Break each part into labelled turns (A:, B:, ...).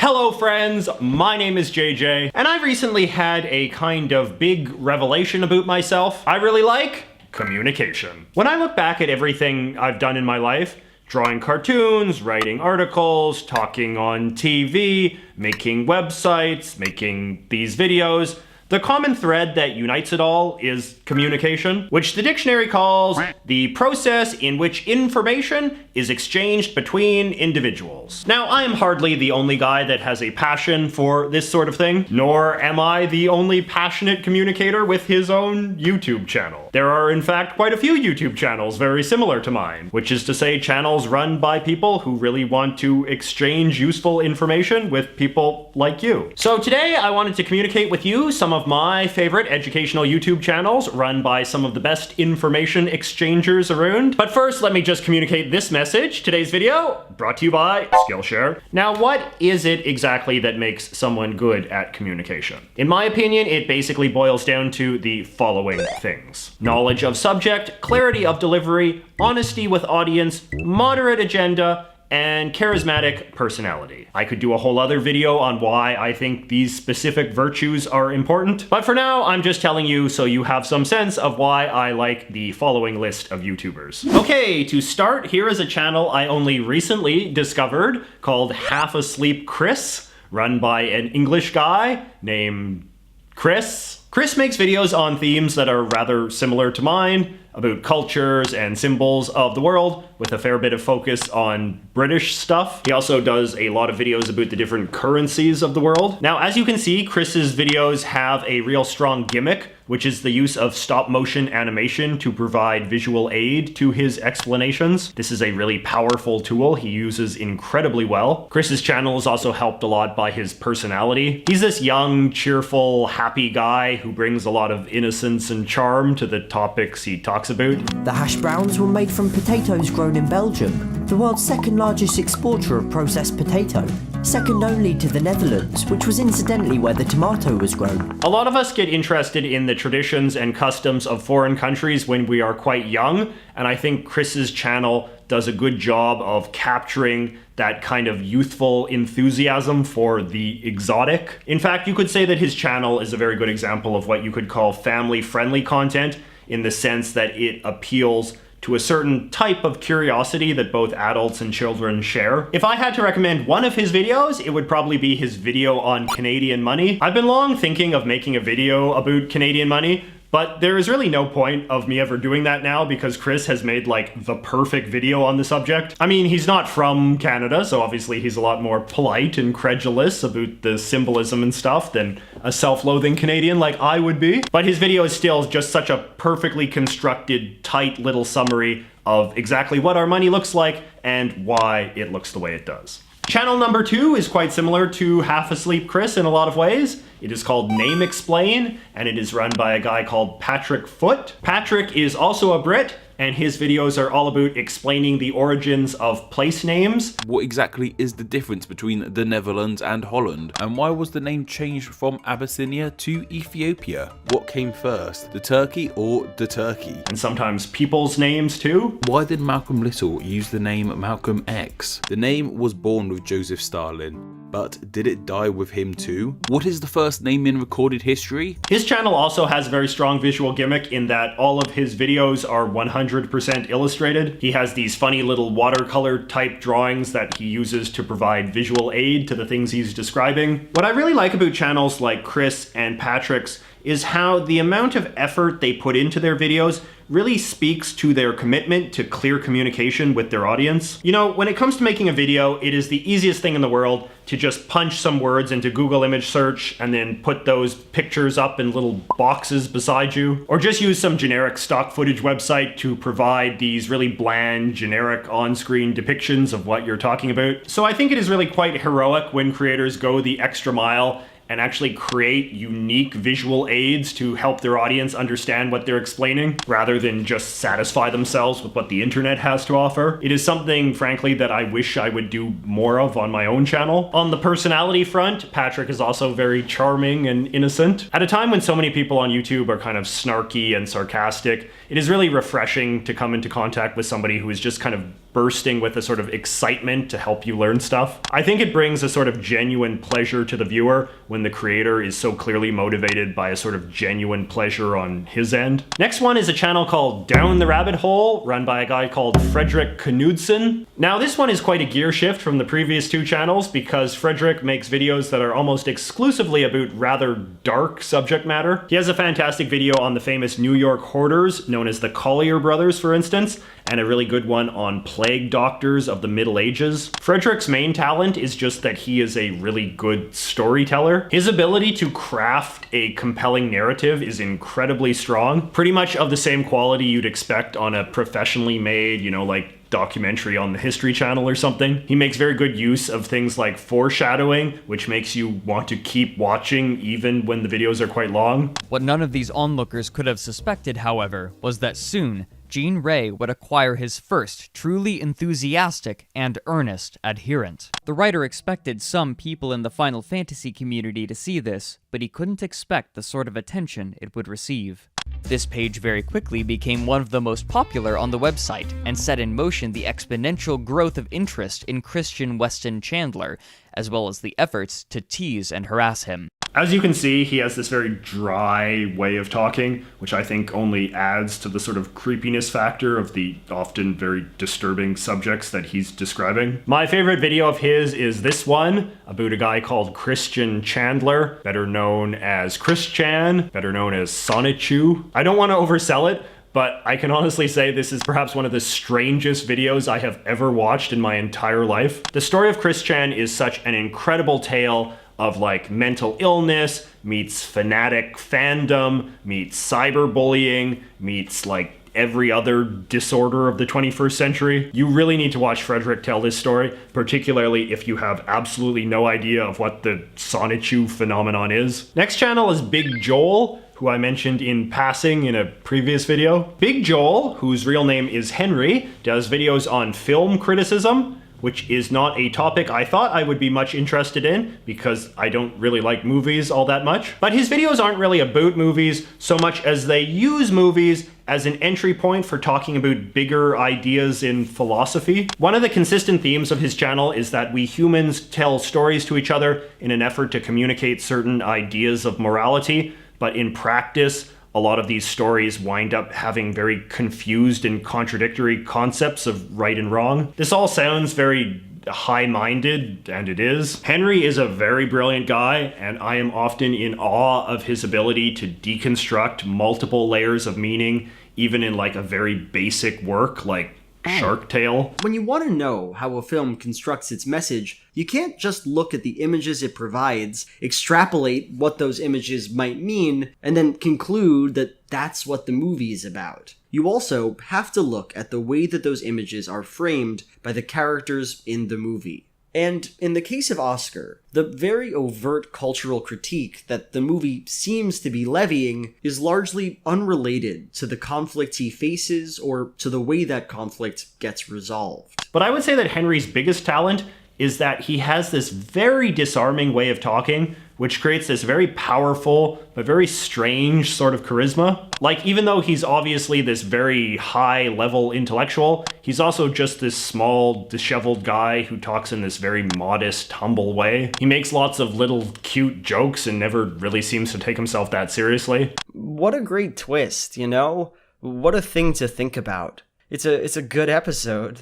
A: Hello friends, my name is JJ, and I recently had a kind of big revelation about myself. I really like communication. When I look back at everything I've done in my life, drawing cartoons, writing articles, talking on TV, making websites, making these videos, the common thread that unites it all is communication, which the dictionary calls the process in which information is exchanged between individuals. Now, I am hardly the only guy that has a passion for this sort of thing, nor am I the only passionate communicator with his own YouTube channel. There are, in fact, quite a few YouTube channels very similar to mine, which is to say channels run by people who really want to exchange useful information with people like you. So today, I wanted to communicate with you some of my favorite educational YouTube channels run by some of the best information exchangers around. But first, let me just communicate this message. Today's video brought to you by Skillshare. Now, what is it exactly that makes someone good at communication? In my opinion, it basically boils down to the following things: knowledge of subject, clarity of delivery, honesty with audience, moderate agenda, and charismatic personality. I could do a whole other video on why I think these specific virtues are important, but for now, I'm just telling you so you have some sense of why I like the following list of YouTubers. Okay, to start, here is a channel I only recently discovered called Half-alseep Chris, run by an English guy named Chris. Chris makes videos on themes that are rather similar to mine, about cultures and symbols of the world, with a fair bit of focus on British stuff. He also does a lot of videos about the different currencies of the world. Now, as you can see, Chris's videos have a real strong gimmick, which is the use of stop-motion animation to provide visual aid to his explanations. This is a really powerful tool he uses incredibly well. Chris's channel is also helped a lot by his personality. He's this young, cheerful, happy guy who brings a lot of innocence and charm to the topics he talks about.
B: The hash browns were made from potatoes grown in Belgium, the world's second largest exporter of processed potato, second only to the Netherlands, which was incidentally where the tomato was grown.
A: A lot of us get interested in the traditions and customs of foreign countries when we are quite young, and I think Chris's channel does a good job of capturing that kind of youthful enthusiasm for the exotic. In fact, you could say that his channel is a very good example of what you could call family-friendly content, in the sense that it appeals to a certain type of curiosity that both adults and children share. If I had to recommend one of his videos, it would probably be his video on Canadian money. I've been long thinking of making a video about Canadian money, but there is really no point of me ever doing that now because Chris has made like the perfect video on the subject. I mean, he's not from Canada, so obviously he's a lot more polite and credulous about the symbolism and stuff than a self-loathing Canadian like I would be. But his video is still just such a perfectly constructed, tight little summary of exactly what our money looks like and why it looks the way it does. Channel number 2 is quite similar to Half-alseep Chris in a lot of ways. It is called Name Explain, and it is run by a guy called Patrick Foote. Patrick is also a Brit, and his videos are all about explaining the origins of place names.
C: What exactly is the difference between the Netherlands and Holland? And why was the name changed from Abyssinia to Ethiopia? What came first, the turkey or the turkey?
A: And sometimes people's names too.
C: Why did Malcolm Little use the name Malcolm X? The name was born with Joseph Stalin, but did it die with him too? What is the first name in recorded history?
A: His channel also has a very strong visual gimmick in that all of his videos are 100% illustrated. He has these funny little watercolor type drawings that he uses to provide visual aid to the things he's describing. What I really like about channels like Chris and Patrick's is how the amount of effort they put into their videos really speaks to their commitment to clear communication with their audience. You know, when it comes to making a video, it is the easiest thing in the world to just punch some words into Google image search and then put those pictures up in little boxes beside you. Or just use some generic stock footage website to provide these really bland, generic on-screen depictions of what you're talking about. So I think it is really quite heroic when creators go the extra mile and actually create unique visual aids to help their audience understand what they're explaining, rather than just satisfy themselves with what the internet has to offer. It is something, frankly, that I wish I would do more of on my own channel. On the personality front, Patrick is also very charming and innocent. At a time when so many people on YouTube are kind of snarky and sarcastic, it is really refreshing to come into contact with somebody who is just kind of bursting with a sort of excitement to help you learn stuff. I think it brings a sort of genuine pleasure to the viewer when the creator is so clearly motivated by a sort of genuine pleasure on his end. Next one is a channel called Down the Rabbit Hole, run by a guy called Frederick Knudsen. Now this one is quite a gear shift from the previous two channels because Frederick makes videos that are almost exclusively about rather dark subject matter. He has a fantastic video on the famous New York hoarders, known as the Collier brothers, for instance, and a really good one on plague doctors of the Middle Ages. Frederick's main talent is just that he is a really good storyteller. His ability to craft a compelling narrative is incredibly strong, pretty much of the same quality you'd expect on a professionally made, like documentary on the History Channel or something. He makes very good use of things like foreshadowing, which makes you want to keep watching even when the videos are quite long.
D: What none of these onlookers could have suspected, however, was that soon, Gene Ray would acquire his first truly enthusiastic and earnest adherent. The writer expected some people in the Final Fantasy community to see this, but he couldn't expect the sort of attention it would receive. This page very quickly became one of the most popular on the website, and set in motion the exponential growth of interest in Christian Weston Chandler, as well as the efforts to tease and harass him.
A: As you can see, he has this very dry way of talking, which I think only adds to the sort of creepiness factor of the often very disturbing subjects that he's describing. My favorite video of his is this one, about a guy called Christian Chandler, better known as Chris Chan, better known as Sonichu. I don't want to oversell it, but I can honestly say this is perhaps one of the strangest videos I have ever watched in my entire life. The story of Chris Chan is such an incredible tale of mental illness, meets fanatic fandom, meets cyberbullying, meets every other disorder of the 21st century. You really need to watch Frederick tell this story, particularly if you have absolutely no idea of what the Sonichu phenomenon is. Next channel is Big Joel, who I mentioned in passing in a previous video. Big Joel, whose real name is Henry, does videos on film criticism, which is not a topic I thought I would be much interested in because I don't really like movies all that much. But his videos aren't really about movies so much as they use movies as an entry point for talking about bigger ideas in philosophy. One of the consistent themes of his channel is that we humans tell stories to each other in an effort to communicate certain ideas of morality, but in practice, a lot of these stories wind up having very confused and contradictory concepts of right and wrong. This all sounds very high-minded, and it is. Henry is a very brilliant guy, and I am often in awe of his ability to deconstruct multiple layers of meaning, even in a very basic work like Shark Tale.
E: When you want to know how a film constructs its message, you can't just look at the images it provides, extrapolate what those images might mean, and then conclude that that's what the movie is about. You also have to look at the way that those images are framed by the characters in the movie. And in the case of Oscar, the very overt cultural critique that the movie seems to be levying is largely unrelated to the conflict he faces or to the way that conflict gets resolved.
A: But I would say that Henry's biggest talent is that he has this very disarming way of talking, which creates this very powerful but very strange sort of charisma. Even though he's obviously this very high-level intellectual, he's also just this small, disheveled guy who talks in this very modest, humble way. He makes lots of little cute jokes and never really seems to take himself that seriously.
E: What a great twist, What a thing to think about. It's a good episode.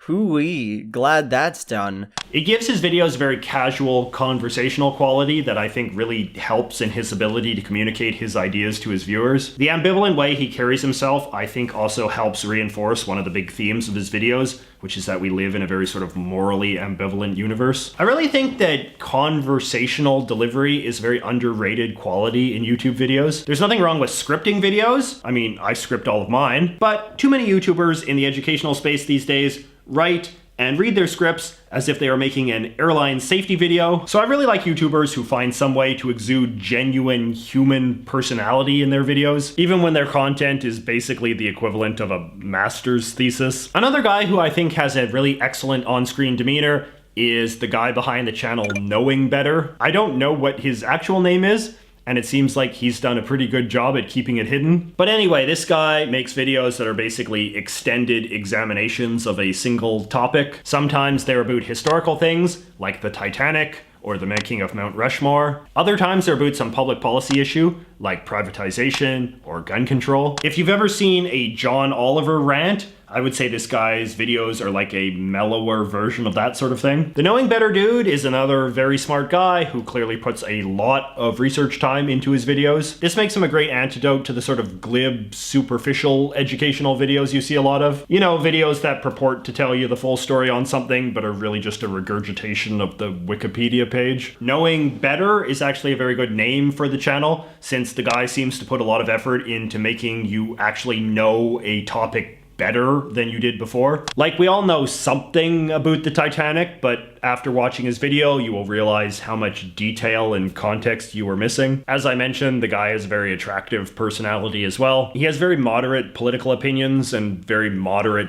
E: Hoo-wee, glad that's done.
A: It gives his videos a very casual, conversational quality that I think really helps in his ability to communicate his ideas to his viewers. The ambivalent way he carries himself, I think, also helps reinforce one of the big themes of his videos, which is that we live in a very sort of morally ambivalent universe. I really think that conversational delivery is a very underrated quality in YouTube videos. There's nothing wrong with scripting videos. I mean, I script all of mine, but too many YouTubers in the educational space these days write and read their scripts as if they are making an airline safety video. So I really like YouTubers who find some way to exude genuine human personality in their videos, even when their content is basically the equivalent of a master's thesis. Another guy who I think has a really excellent on-screen demeanor is the guy behind the channel Knowing Better. I don't know what his actual name is, and it seems like he's done a pretty good job at keeping it hidden. But anyway, this guy makes videos that are basically extended examinations of a single topic. Sometimes they're about historical things, like the Titanic, or the making of Mount Rushmore. Other times they're about some public policy issue, like privatization or gun control. If you've ever seen a John Oliver rant, I would say this guy's videos are like a mellower version of that sort of thing. The Knowing Better dude is another very smart guy who clearly puts a lot of research time into his videos. This makes him a great antidote to the sort of glib, superficial educational videos you see a lot of. You know, videos that purport to tell you the full story on something, but are really just a regurgitation of the Wikipedia page. Knowing Better is actually a very good name for the channel, since the guy seems to put a lot of effort into making you actually know a topic better than you did before. Like, we all know something about the Titanic, but after watching his video, you will realize how much detail and context you were missing. As I mentioned, the guy has a very attractive personality as well. He has very moderate political opinions and very moderate,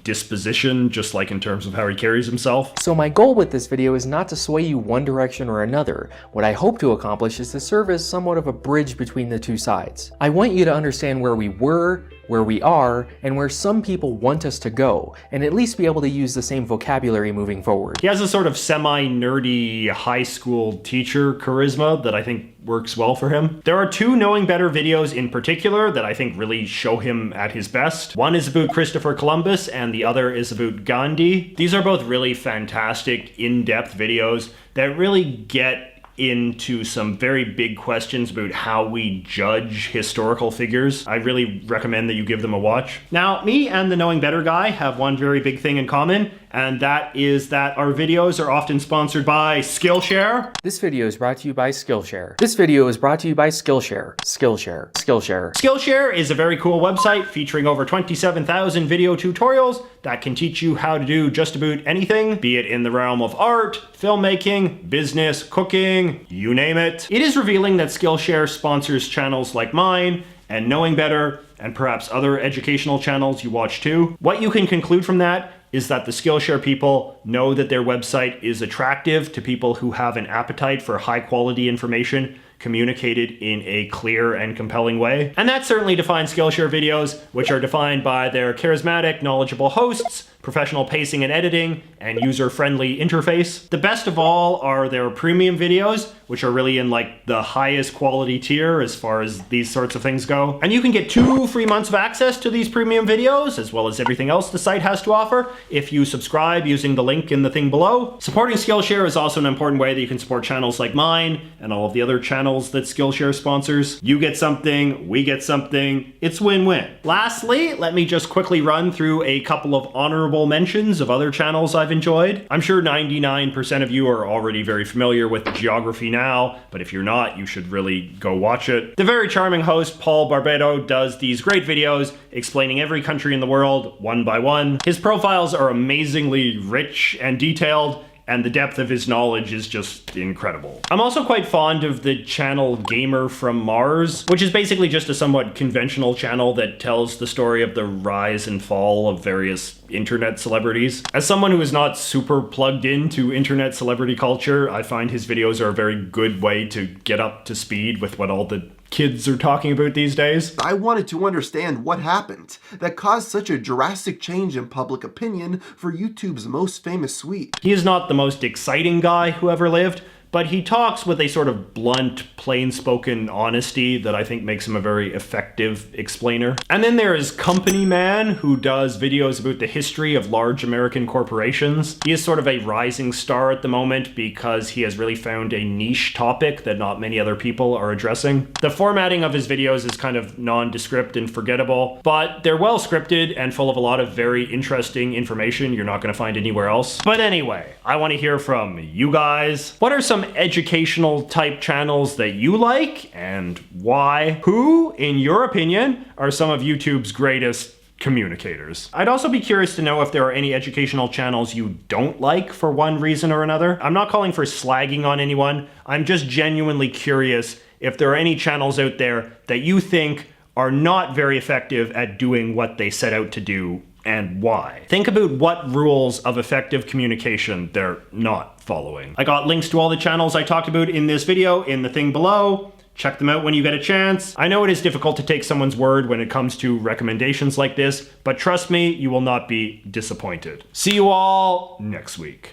A: disposition, just like in terms of how he carries himself.
F: So my goal with this video is not to sway you one direction or another. What I hope to accomplish is to serve as somewhat of a bridge between the two sides. I want you to understand where we were, where we are, and where some people want us to go, and at least be able to use the same vocabulary moving forward.
A: He has a sort of semi-nerdy high school teacher charisma that I think works well for him. There are two Knowing Better videos in particular that I think really show him at his best. One is about Christopher Columbus and the other is about Gandhi. These are both really fantastic, in-depth videos that really get into some very big questions about how we judge historical figures. I really recommend that you give them a watch. Now, me and the Knowing Better guy have one very big thing in common, and that is that our videos are often sponsored by Skillshare.
F: This video is brought to you by Skillshare. This video is brought to you by Skillshare. Skillshare. Skillshare.
A: Skillshare is a very cool website featuring over 27,000 video tutorials that can teach you how to do just about anything, be it in the realm of art, filmmaking, business, cooking, you name it. It is revealing that Skillshare sponsors channels like mine and Knowing Better, and perhaps other educational channels you watch too. What you can conclude from that is that the Skillshare people know that their website is attractive to people who have an appetite for high quality information communicated in a clear and compelling way. And that certainly defines Skillshare videos, which are defined by their charismatic, knowledgeable hosts, professional pacing and editing, and user-friendly interface. The best of all are their premium videos, which are really in like the highest quality tier as far as these sorts of things go. And you can get 2 free months of access to these premium videos, as well as everything else the site has to offer, if you subscribe using the link in the thing below. Supporting Skillshare is also an important way that you can support channels like mine and all of the other channels that Skillshare sponsors. You get something, we get something, it's win-win. Lastly, let me just quickly run through a couple of honorable mentions of other channels I've enjoyed. I'm sure 99% of you are already very familiar with Geography Now, but if you're not, you should really go watch it. The very charming host Paul Barbado does these great videos explaining every country in the world one by one. His profiles are amazingly rich and detailed, and the depth of his knowledge is just incredible. I'm also quite fond of the channel Gamer from Mars, which is basically just a somewhat conventional channel that tells the story of the rise and fall of various internet celebrities. As someone who is not super plugged into internet celebrity culture, I find his videos are a very good way to get up to speed with what all the kids are talking about these days.
G: I wanted to understand what happened that caused such a drastic change in public opinion for YouTube's most famous suite.
A: He is not the most exciting guy who ever lived, but he talks with a sort of blunt, plain-spoken honesty that I think makes him a very effective explainer. And then there is Company Man, who does videos about the history of large American corporations. He is sort of a rising star at the moment because he has really found a niche topic that not many other people are addressing. The formatting of his videos is kind of nondescript and forgettable, but they're well scripted and full of a lot of very interesting information you're not going to find anywhere else. But anyway, I want to hear from you guys. What are some educational type channels that you like and why? Who, in your opinion, are some of YouTube's greatest communicators? I'd also be curious to know if there are any educational channels you don't like for one reason or another. I'm not calling for slagging on anyone. I'm just genuinely curious if there are any channels out there that you think are not very effective at doing what they set out to do and why. Think about what rules of effective communication they're not following. I got links to all the channels I talked about in this video in the thing below. Check them out when you get a chance. I know it is difficult to take someone's word when it comes to recommendations like this, but trust me, you will not be disappointed. See you all next week.